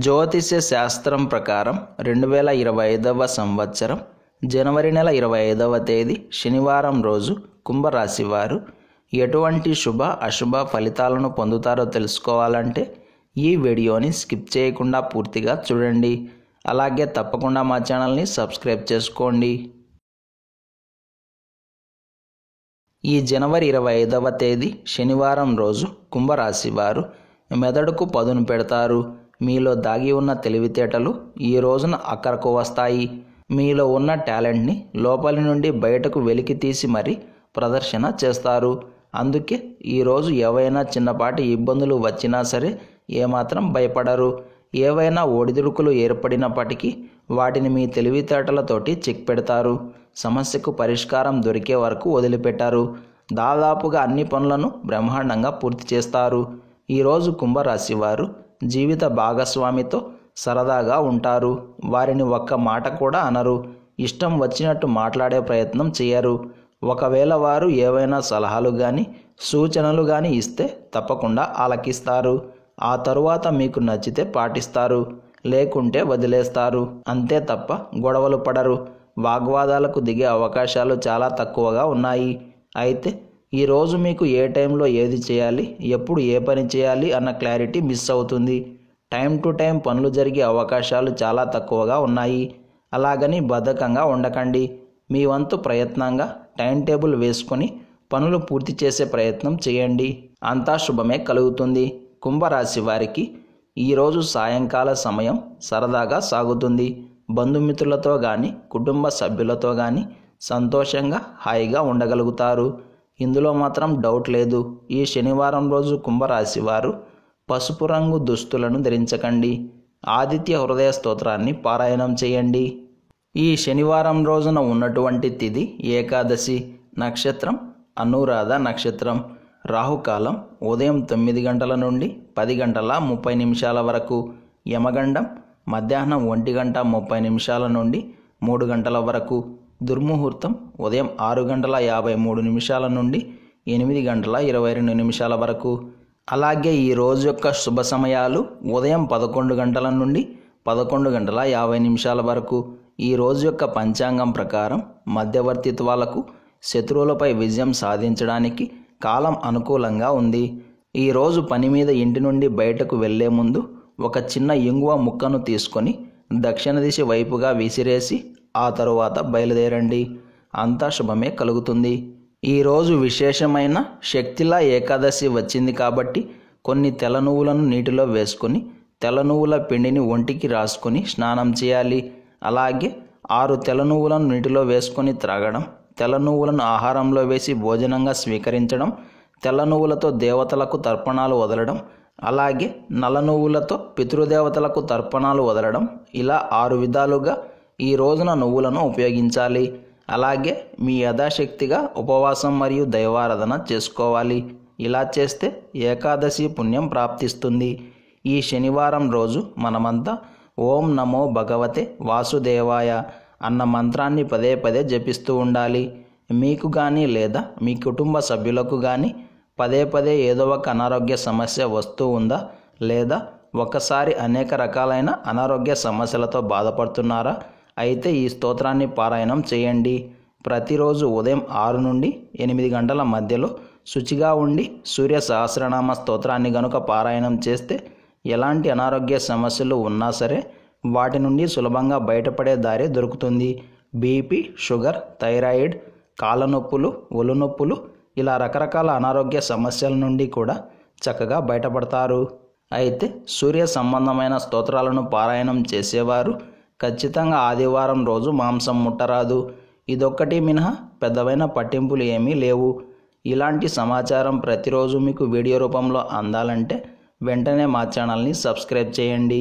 జ్యోతిష్య శాస్త్రం ప్రకారం 2025వ సంవత్సరం జనవరి నెల 25వ తేదీ శనివారం రోజు కుంభరాశి వారు ఎటువంటి శుభ అశుభ ఫలితాలను పొందుతారో తెలుసుకోవాలంటే ఈ వీడియోని స్కిప్ చేయకుండా పూర్తిగా చూడండి. అలాగే తప్పకుండా మా ఛానల్ని సబ్స్క్రైబ్ చేసుకోండి. ఈ జనవరి 25వ తేదీ శనివారం రోజు కుంభరాశి వారు మెదడుకు పదును పెడతారు. మీలో దాగి ఉన్న తెలివితేటలు ఈ రోజున అక్కరకు వస్తాయి. మీలో ఉన్న టాలెంట్ని లోపలి నుండి బయటకు వెలికి తీసి మరీ ప్రదర్శన చేస్తారు. అందుకే ఈరోజు ఏవైనా చిన్నపాటి ఇబ్బందులు వచ్చినా సరే ఏమాత్రం భయపడరు. ఏవైనా ఒడిదుడుకులు ఏర్పడినప్పటికీ వాటిని మీ తెలివితేటలతోటి చెక్ పెడతారు. సమస్యకు పరిష్కారం దొరికే వరకు వదిలిపెట్టారు. దాదాపుగా అన్ని పనులను బ్రహ్మాండంగా పూర్తి చేస్తారు. ఈరోజు కుంభరాశి వారు జీవిత భాగస్వామితో సరదాగా ఉంటారు. వారిని ఒక్క మాట కూడా అనరు. ఇష్టం వచ్చినట్టు మాట్లాడే ప్రయత్నం చేయరు. ఒకవేళ వారు ఏవైనా సలహాలు కానీ సూచనలు కానీ ఇస్తే తప్పకుండా ఆలకిస్తారు. ఆ తరువాత మీకు నచ్చితే పాటిస్తారు, లేకుంటే వదిలేస్తారు. అంతే తప్ప గొడవలు పడరు. వాగ్వాదాలకు దిగే అవకాశాలు చాలా తక్కువగా ఉన్నాయి. అయితే ఈరోజు మీకు ఏ టైంలో ఏది చేయాలి, ఎప్పుడు ఏ పని చేయాలి అన్న క్లారిటీ మిస్ అవుతుంది. టైం టు టైం పనులు జరిగే అవకాశాలు చాలా తక్కువగా ఉన్నాయి. అలాగని బద్ధకంగా ఉండకండి. మీ వంతు ప్రయత్నంగా టైం టేబుల్ వేసుకొని పనులు పూర్తి చేసే ప్రయత్నం చేయండి. అంతా శుభమే కలుగుతుంది. కుంభరాశి వారికి ఈరోజు సాయంకాల సమయం సరదాగా సాగుతుంది. బంధుమిత్రులతో కానీ కుటుంబ సభ్యులతో కానీ సంతోషంగా హాయిగా ఉండగలుగుతారు. ఇందులో మాత్రం డౌట్ లేదు. ఈ శనివారం రోజు కుంభరాశి వారు పసుపు రంగు దుస్తులను ధరించకండి. ఆదిత్య హృదయ స్తోత్రాన్ని పారాయణం చేయండి. ఈ శనివారం రోజున ఉన్నటువంటి తిథి ఏకాదశి. నక్షత్రం అనురాధ నక్షత్రం. రాహుకాలం ఉదయం 9 గంటల నుండి 10 గంటల 30 నిమిషాల వరకు. యమగండం మధ్యాహ్నం 1 గంట 30 నిమిషాల నుండి 3 గంటల వరకు. దుర్ముహూర్తం ఉదయం 6 గంటల 53 నిమిషాల నుండి 8 గంటల 22 నిమిషాల వరకు. అలాగే ఈ రోజు యొక్క శుభ సమయాలు ఉదయం 11 గంటల నుండి 11 గంటల 50 నిమిషాల వరకు. ఈ రోజు యొక్క పంచాంగం ప్రకారం మధ్యవర్తిత్వాలకు శత్రువులపై విజయం సాధించడానికి కాలం అనుకూలంగా ఉంది. ఈరోజు పని మీద ఇంటి నుండి బయటకు వెళ్లే ముందు ఒక చిన్న ఇంగువ ముక్కను తీసుకొని దక్షిణ దిశ వైపుగా విసిరేసి ఆ తరువాత బయలుదేరండి. అంతా శుభమే కలుగుతుంది. ఈరోజు విశేషమైన శక్తిలా ఏకాదశి వచ్చింది కాబట్టి కొన్ని తెల్ల నువ్వులను నీటిలో వేసుకొని తెల్ల నువ్వుల పిండిని ఒంటికి రాసుకొని స్నానం చేయాలి. అలాగే 6 తెల్ల నువ్వులను నీటిలో వేసుకొని త్రాగడం, తెల్ల నువ్వులను ఆహారంలో వేసి భోజనంగా స్వీకరించడం, తెల్ల నువ్వులతో దేవతలకు తర్పణాలు వదలడం, అలాగే నల్ల నువ్వులతో పితృదేవతలకు తర్పణాలు వదలడం, ఇలా 6 విధాలుగా ఈ రోజున నువ్వులను ఉపయోగించాలి. అలాగే మీ యథాశక్తిగా ఉపవాసం మరియు దైవారాధన చేసుకోవాలి. ఇలా చేస్తే ఏకాదశి పుణ్యం ప్రాప్తిస్తుంది. ఈ శనివారం రోజు మనమంతా ఓం నమో భగవతే వాసుదేవాయ అన్న మంత్రాన్ని పదే పదే జపిస్తూ ఉండాలి. మీకు కానీ లేదా మీ కుటుంబ సభ్యులకు కానీ పదే పదే ఏదో ఒక అనారోగ్య సమస్య వస్తూ ఉందా, లేదా ఒకసారి అనేక రకాలైన అనారోగ్య సమస్యలతో బాధపడుతున్నారా? అయితే ఈ స్తోత్రాన్ని పారాయణం చేయండి. ప్రతిరోజు ఉదయం 6 నుండి 8 గంటల మధ్యలో శుచిగా ఉండి సూర్య సహస్రనామ స్తోత్రాన్ని గనుక పారాయణం చేస్తే ఎలాంటి అనారోగ్య సమస్యలు ఉన్నా సరే వాటి నుండి సులభంగా బయటపడే దారి దొరుకుతుంది. బీపీ, షుగర్, థైరాయిడ్, కాళ్ళ నొప్పులు, ఒళ్ళు నొప్పులు, ఇలా రకరకాల అనారోగ్య సమస్యల నుండి కూడా చక్కగా బయటపడతారు. అయితే సూర్య సంబంధమైన స్తోత్రాలను పారాయణం చేసేవారు ఖచ్చితంగా ఆదివారం రోజు మాంసం ముట్టరాదు. ఇదొక్కటి మినహా పెద్దవైన పట్టింపులు ఏమీ లేవు. ఇలాంటి సమాచారం ప్రతిరోజు మీకు వీడియో రూపంలో అందాలంటే వెంటనే మా ఛానల్ని సబ్స్క్రైబ్ చేయండి.